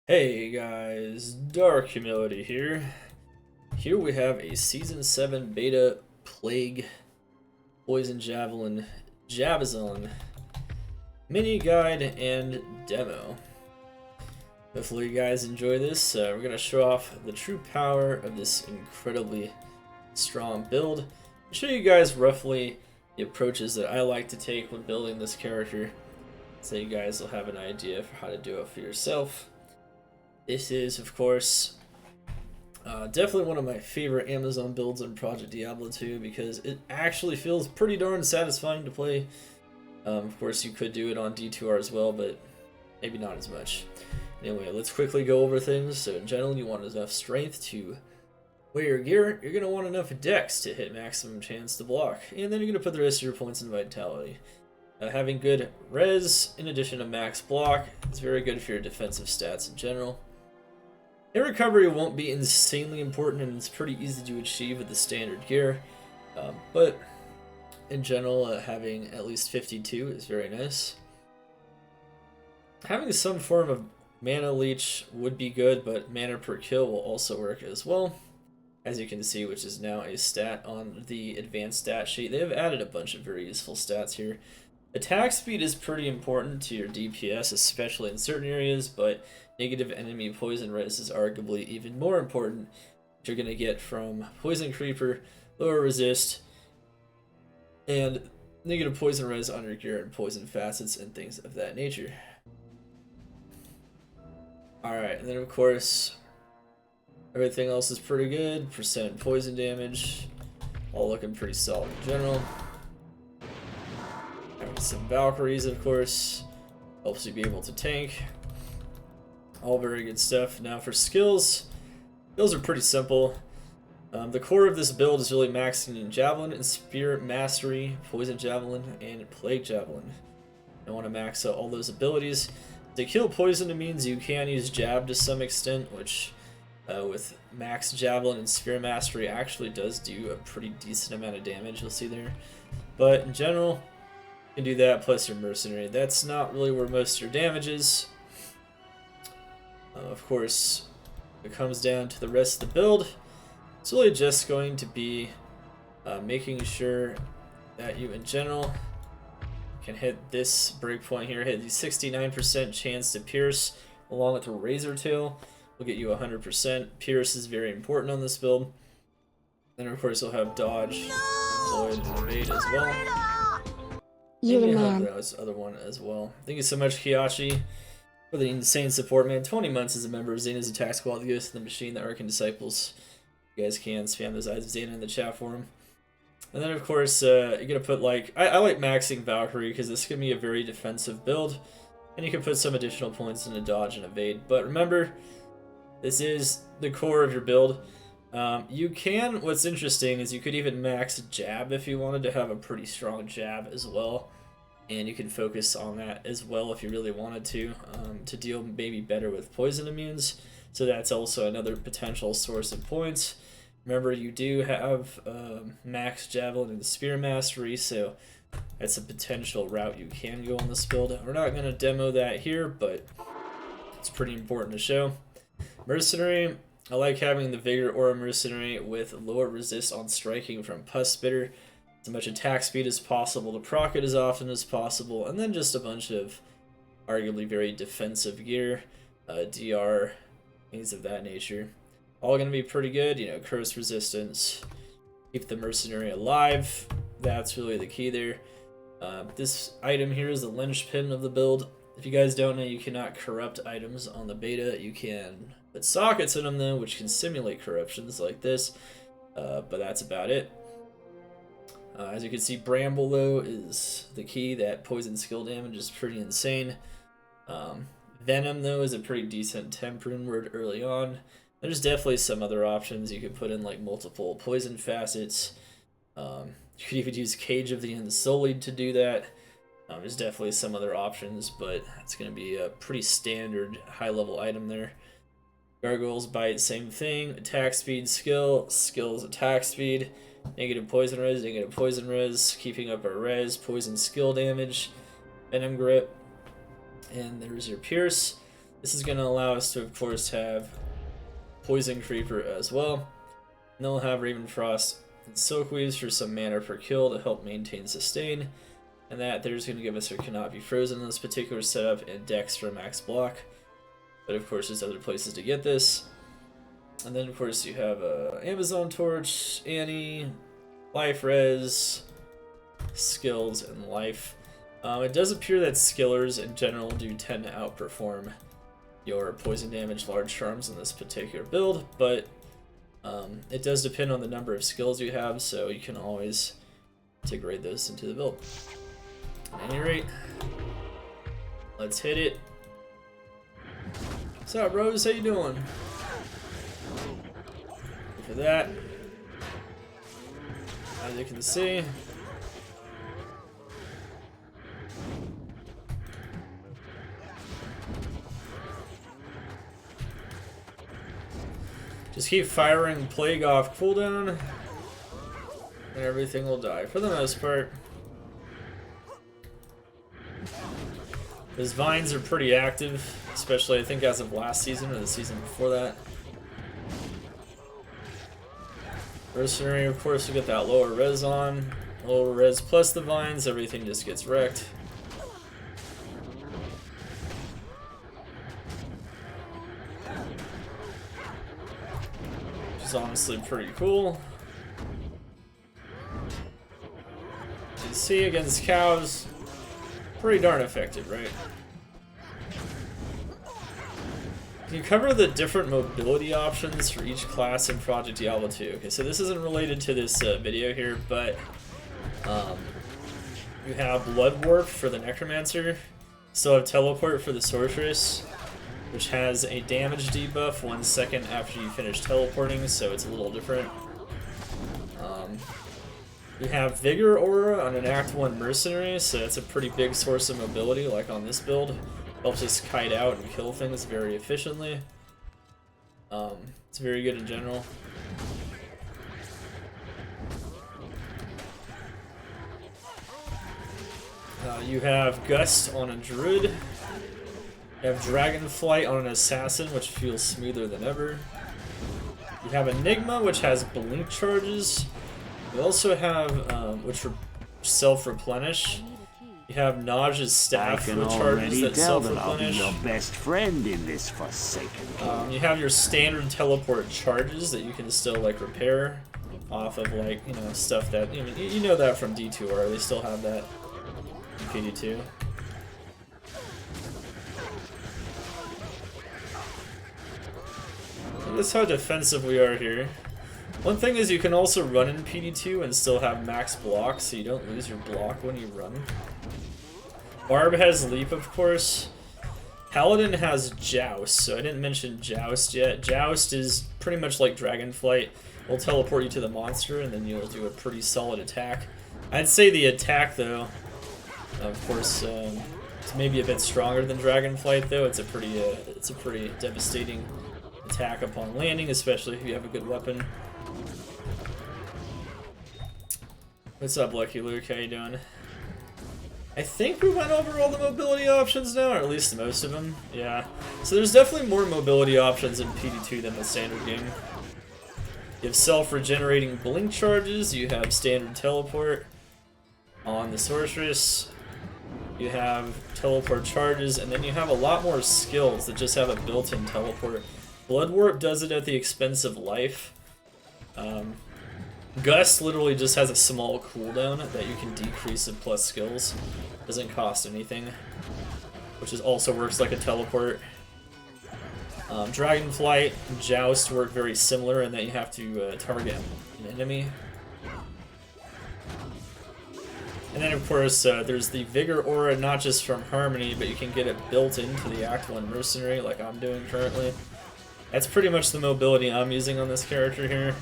Hey guys, Dark Humility here. Here we have a Season 7 Beta Plague Poison Javelin Javazon mini guide and demo. Hopefully you guys enjoy this. We're going to show off the true power of this incredibly strong build and show you guys roughly the approaches that I like to take when building this character, so you guys will have an idea for how to do it for yourself. This is, of course, definitely one of my favorite Amazon builds in Project Diablo 2 because it actually feels pretty darn satisfying to play. Of course, you could do it on D2R as well, but maybe not as much. Anyway, let's quickly go over things. So in general, you want enough strength to wear your gear. You're going to want enough dex to hit maximum chance to block. And then you're going to put the rest of your points in vitality. Having good res, in addition to max block, is very good for your defensive stats in general. Air recovery won't be insanely important, and it's pretty easy to achieve with the standard gear, but in general, having at least 52 is very nice. Having some form of mana leech would be good, but mana per kill will also work as well, as you can see, which is now a stat on the advanced stat sheet. They have added a bunch of very useful stats here. Attack speed is pretty important to your DPS, especially in certain areas, but negative enemy poison res is arguably even more important, which you're going to get from Poison Creeper, lower resist, and negative poison res on your gear and poison facets and things of that nature. Alright, and then of course, everything else is pretty good. Percent poison damage, all looking pretty solid in general. Having some Valkyries, of course, helps you be able to tank. All very good stuff. Now for skills, are pretty simple. The core of this build is really maxing in Javelin and Spear Mastery, Poison Javelin, and Plague Javelin. I want to max out all those abilities. To kill poison, it means you can use Jab to some extent, which with max Javelin and Spear Mastery actually does do a pretty decent amount of damage, you'll see there. But in general, you can do that plus your Mercenary. That's not really where most of your damage is. Of course, it comes down to the rest of the build. It's really just going to be making sure that you, in general, can hit this breakpoint here, hit the 69% chance to pierce, along with a Razor Tail will get you 100%. Pierce is very important on this build. Then, of course, you'll have Dodge, Deployed, and Evade as well. You're the man. man. This other one as well. Thank you so much, Kiyashi, for the insane support, man. 20 months as a member of Xana's Attack Squad, the Ghost of the Machine, the Arcan Disciples. You guys can spam those eyes of Xana in the chat for him. And then, of course, you're going to put, like, I like maxing Valkyrie because this can be a very defensive build. And you can put some additional points into Dodge and Evade. But remember, this is the core of your build. You can, what's interesting is you could even max Jab if you wanted to have a pretty strong Jab as well. And you can focus on that as well if you really wanted to deal maybe better with poison immunes. So that's also another potential source of points. Remember, you do have max Javelin and Spear Mastery, so that's a potential route you can go on this build. We're not going to demo that here, but it's pretty important to show. Mercenary, I like having the Vigor Aura Mercenary with lower resist on striking from Pus Spitter. As much attack speed as possible to proc it as often as possible, and then just a bunch of arguably very defensive gear, DR, things of that nature. All going to be pretty good, you know, curse resistance, keep the Mercenary alive, that's really the key there. This item here is the linchpin of the build. If you guys don't know, you cannot corrupt items on the beta. You can put sockets in them though, which can simulate corruptions like this, but that's about it. As you can see, Bramble, though, is the key. That poison skill damage is pretty insane. Venom, though, is a pretty decent temp rune word early on. There's definitely some other options. You could put in, like, multiple poison facets. You could even use Cage of the Unsullied to do that. There's definitely some other options, but it's going to be a pretty standard high-level item there. Gargoyles Bite, same thing. Attack speed, skills, attack speed. Negative poison res, keeping up our res, poison skill damage, venom grip, and there's your pierce. This is going to allow us to, of course, have Poison Creeper as well. And then we'll have Raven Frost and Silkweaves for some mana per kill to help maintain sustain. And that there's going to give us our Cannot Be Frozen in this particular setup, and Dex for max block. But of course, there's other places to get this. And then, of course, you have Amazon Torch, Annie, Life Res, Skills, and Life. It does appear that skillers in general do tend to outperform your poison damage large charms in this particular build, but it does depend on the number of skills you have, so you can always integrate those into the build. At any rate, let's hit it. What's up, Rose? How you doing? For that, as you can see, just keep firing Plague off cooldown, and everything will die for the most part. Those vines are pretty active, especially I think as of last season or the season before that. Mercenary, of course, we get that lower res on. Lower res plus the vines, everything just gets wrecked. Which is honestly pretty cool. You can see against cows, pretty darn effective, right? Can you cover the different mobility options for each class in Project Diablo 2? Okay, so this isn't related to this video here, but you have Blood Warp for the Necromancer, still have Teleport for the Sorceress, which has a damage debuff 1 second after you finish teleporting, so it's a little different. You have Vigor Aura on an Act 1 Mercenary, so it's a pretty big source of mobility, like on this build. Helps us kite out and kill things very efficiently. It's very good in general. You have Gust on a Druid. You have Dragonflight on an Assassin, which feels smoother than ever. You have Enigma, which has Blink charges. You also have, which self-replenish. You have Naj's Staff for charges that self-replenish. Your best friend in this forsaken game. You have your standard teleport charges that you can still like repair off of like, you know, stuff that, you know that from D2R, they still have that in PD2. Notice how defensive we are here. One thing is you can also run in PD2 and still have max block, so you don't lose your block when you run. Barb has Leap, of course. Paladin has Joust, so I didn't mention Joust yet. Joust is pretty much like Dragonflight. It'll teleport you to the monster, and then you'll do a pretty solid attack. I'd say the attack, though, of course, it's maybe a bit stronger than Dragonflight, though. It's a pretty devastating attack upon landing, especially if you have a good weapon. What's up, Lucky Luke? How you doing? I think we went over all the mobility options now, or at least most of them. Yeah. So there's definitely more mobility options in PD2 than the standard game. You have self-regenerating blink charges, you have standard teleport on the sorceress, you have teleport charges, and then you have a lot more skills that just have a built-in teleport. Blood Warp does it at the expense of life. Gust literally just has a small cooldown that you can decrease in plus skills. Doesn't cost anything, which also works like a teleport. Dragonflight and Joust work very similar in that you have to target an enemy. And then of course there's the Vigor Aura, not just from Harmony, but you can get it built into the Act 1 Mercenary like I'm doing currently. That's pretty much the mobility I'm using on this character here.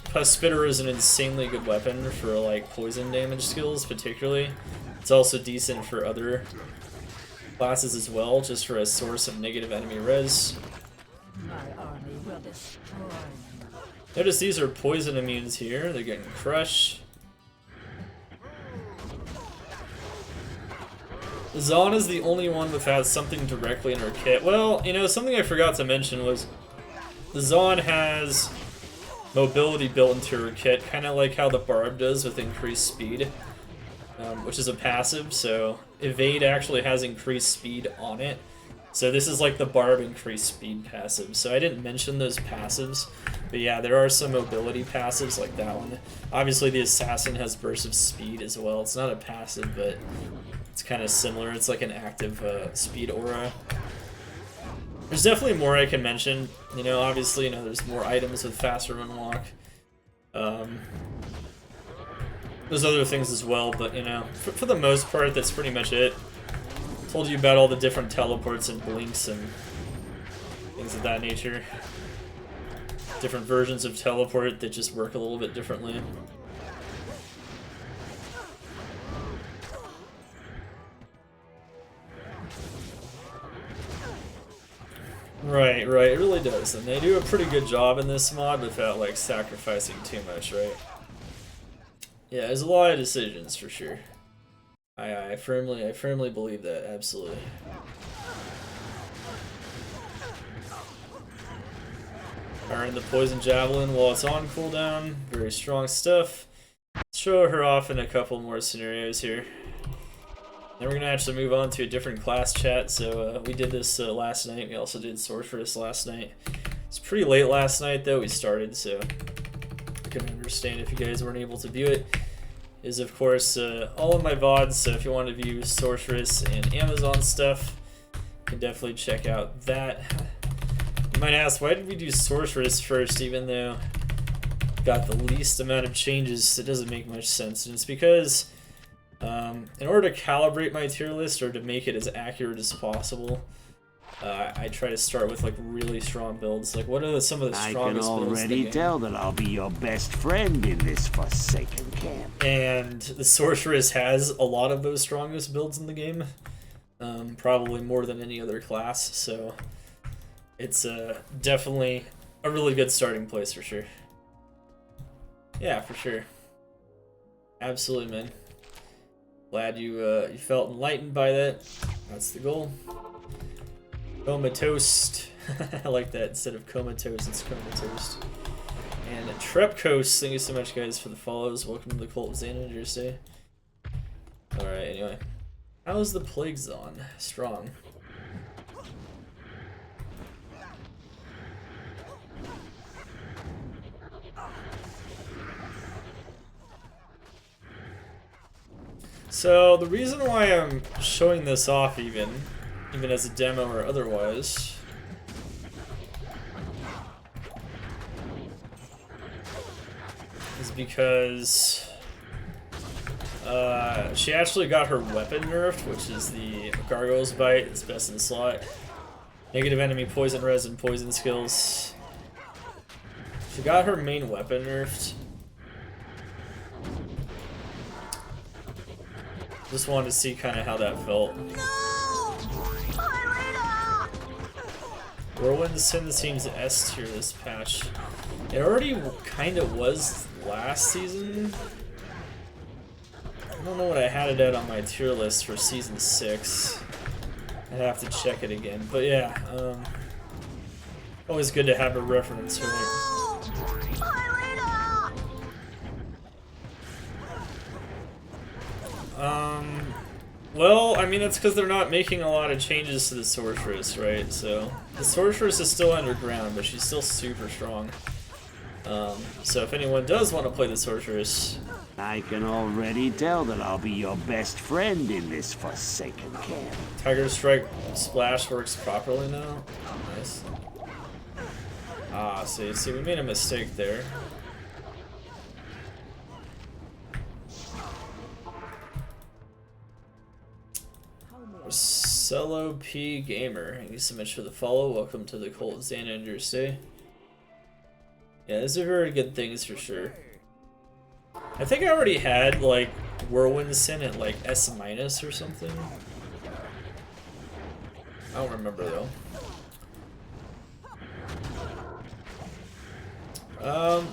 Plus Spitter is an insanely good weapon for like poison damage skills particularly. It's also decent for other classes as well, just for a source of negative enemy res. Notice these are poison immunes here, they're getting crushed. Xana is the only one without something directly in her kit. Well, you know, something I forgot to mention was the Xana has mobility built into her kit, kind of like how the Barb does with increased speed, which is a passive, so Evade actually has increased speed on it. So this is like the Barb increased speed passive. So I didn't mention those passives, but yeah, there are some mobility passives like that one. Obviously the Assassin has burst of speed as well. It's not a passive, but it's kind of similar. It's like an active speed aura. There's definitely more I can mention. You know, obviously, you know, there's more items with faster run walk. There's other things as well, but you know, for the most part, that's pretty much it. Told you about all the different teleports and blinks and things of that nature. Different versions of teleport that just work a little bit differently. Right, it really does. And they do a pretty good job in this mod without, like, sacrificing too much, right? Yeah, there's a lot of decisions, for sure. I firmly believe that, absolutely. Firing the Poison Javelin while it's on cooldown. Very strong stuff. Let's show her off in a couple more scenarios here. Then we're going to actually move on to a different class chat. So we did this last night. We also did Sorceress last night. It's pretty late last night though we started, so I can understand if you guys weren't able to view it. Is of course all of my VODs, so if you want to view Sorceress and Amazon stuff, you can definitely check out that. You might ask, why did we do Sorceress first even though we got the least amount of changes? It doesn't make much sense, and it's because in order to calibrate my tier list or to make it as accurate as possible, I try to start with like really strong builds. Like, what are some of the strongest builds? I can already tell that I'll be your best friend in this Forsaken camp. And the Sorceress has a lot of those strongest builds in the game, probably more than any other class. So it's definitely a really good starting place for sure. Yeah, for sure. Absolutely, man. Glad you felt enlightened by that. That's the goal. Comatose. I like that. Instead of comatose, it's comatose. And Trepcoast, thank you so much, guys, for the follows. Welcome to the Cult of Xana Thursday. Alright, anyway. How's the Plague Zone? Strong. So the reason why I'm showing this off even as a demo or otherwise, is because she actually got her weapon nerfed, which is the Gargoyle's Bite. It's best in slot. Negative enemy poison res and poison skills. She got her main weapon nerfed. Just wanted to see kind of how that felt. Whirlwind Sin seems S tier this patch. It already kind of was last season. I don't know what I had it at on my tier list for season 6. I'd have to check it again. But yeah, always good to have a reference, right? Well, I mean, that's because they're not making a lot of changes to the Sorceress, right? So, the Sorceress is still underground, but she's still super strong. So if anyone does want to play the Sorceress... I can already tell that I'll be your best friend in this Forsaken camp. Tiger Strike Splash works properly now? Nice. Ah, see, we made a mistake there. Cello P Gamer, thank you so much for the follow. Welcome to the Cult of Xana Thursday. Yeah, these are very good things for sure. I think I already had like Whirlwind Sin at like S- or something. I don't remember though.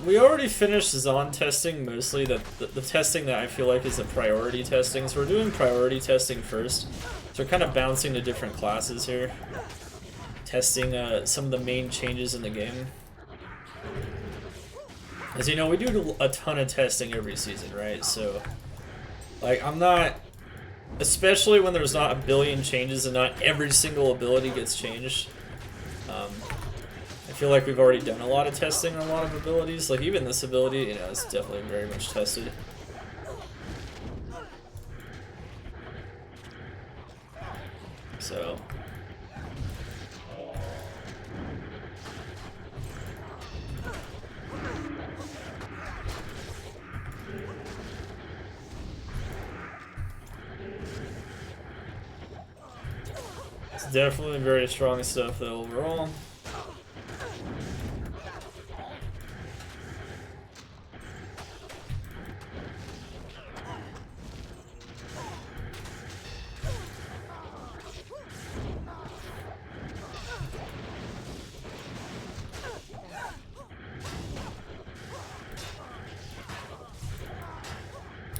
We already finished Zon testing, mostly the testing that I feel like is the priority testing. So we're doing priority testing first, So we're kind of bouncing to different classes here, testing some of the main changes in the game. As you know, we do a ton of testing every season, right? So, like, I'm not, especially when there's not a billion changes and not every single ability gets changed. I feel like we've already done a lot of testing on a lot of abilities. Like, even this ability, you know, it's definitely very much tested. So it's definitely very strong stuff though overall.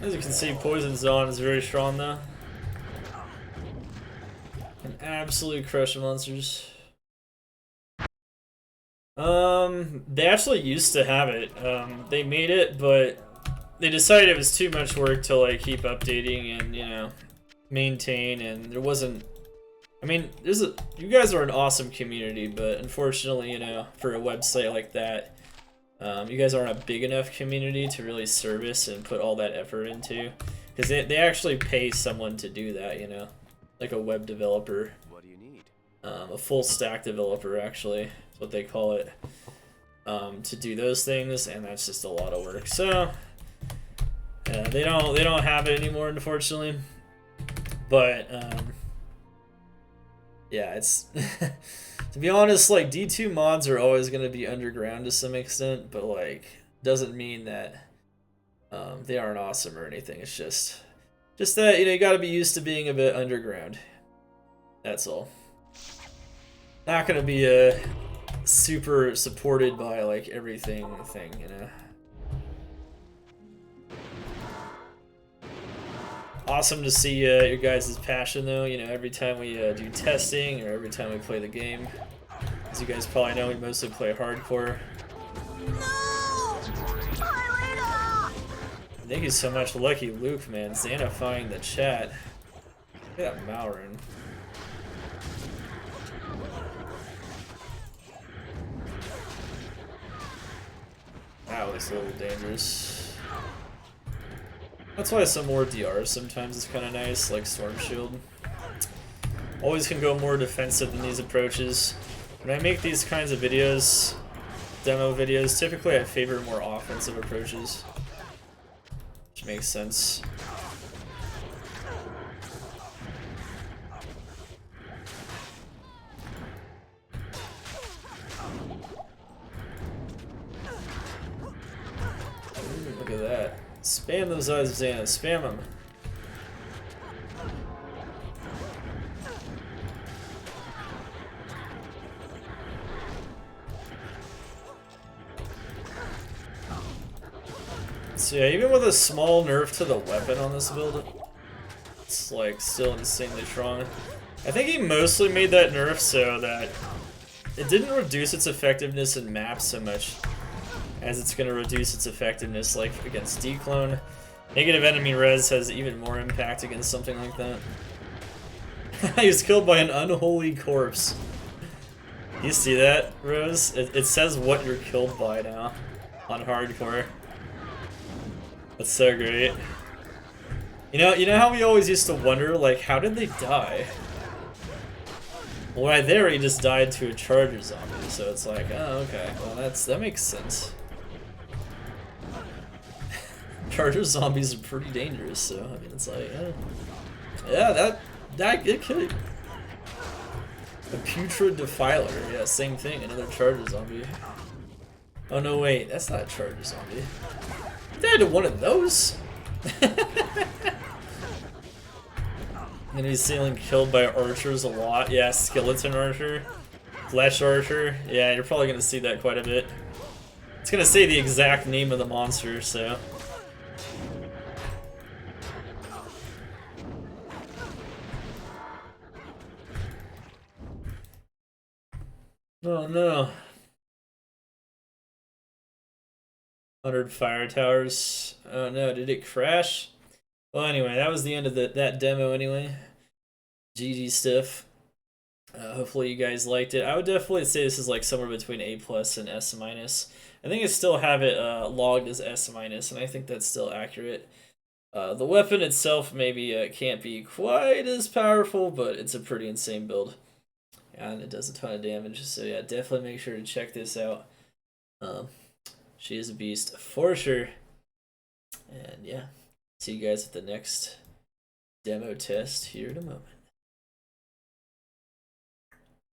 As you can see, Poison Zon is very strong though. Can absolutely crush monsters. They actually used to have it. They made it, but they decided it was too much work to like keep updating and, you know, maintain, and there wasn't. I mean, you guys are an awesome community, but unfortunately, you know, for a website like that, you guys aren't a big enough community to really service and put all that effort into, because they actually pay someone to do that, you know, like a web developer. What do you need? A full stack developer, actually, is what they call it, to do those things, and that's just a lot of work. So they don't have it anymore, unfortunately. But yeah, it's to be honest, like, D2 mods are always going to be underground to some extent, but like doesn't mean that they aren't awesome or anything. It's just that, you know, you got to be used to being a bit underground. That's all. Not going to be a super supported by like everything thing, you know. Awesome to see your guys' passion though, you know, every time we do testing or every time we play the game. As you guys probably know, we mostly play hardcore. No! Thank you so much, Lucky Luke, man. Xanifying the chat. Look at that Maurin. That was a little dangerous. That's why some more DRs sometimes is kind of nice, like Storm Shield. Always can go more defensive than these approaches. When I make these kinds of videos, demo videos, typically I favor more offensive approaches, which makes sense. Ooh, look at that. Spam those eyes of Xana, spam them. So yeah, even with a small nerf to the weapon on this build, it's like still insanely strong. I think he mostly made that nerf so that it didn't reduce its effectiveness in maps so much as it's going to reduce its effectiveness like against declone. Negative enemy res has even more impact against something like that. He was killed by an unholy corpse. You see that, Rose? It says what you're killed by now on hardcore. That's so great. You know how we always used to wonder, like, how did they die? Well, right there, he just died to a charger zombie, so it's like, oh, okay, well, that makes sense. Charger zombies are pretty dangerous, so I mean, it's like, yeah, that it could. The Putrid Defiler, yeah, same thing, another charger zombie. Oh no, wait, that's not a charger zombie. They had one of those. And he's seeing killed by archers a lot. Yeah, skeleton archer, flesh archer. Yeah, you're probably gonna see that quite a bit. It's gonna say the exact name of the monster, so. Oh no. 100 fire towers. Oh no, did it crash? Well, anyway, that was the end of that demo anyway. GG stuff. Hopefully you guys liked it. I would definitely say this is like somewhere between A plus and S minus. I think I still have it logged as S minus, and I think that's still accurate. The weapon itself maybe can't be quite as powerful, but it's a pretty insane build. And it does a ton of damage, so yeah, definitely make sure to check this out. She is a beast for sure. And yeah, see you guys at the next demo test here in a moment.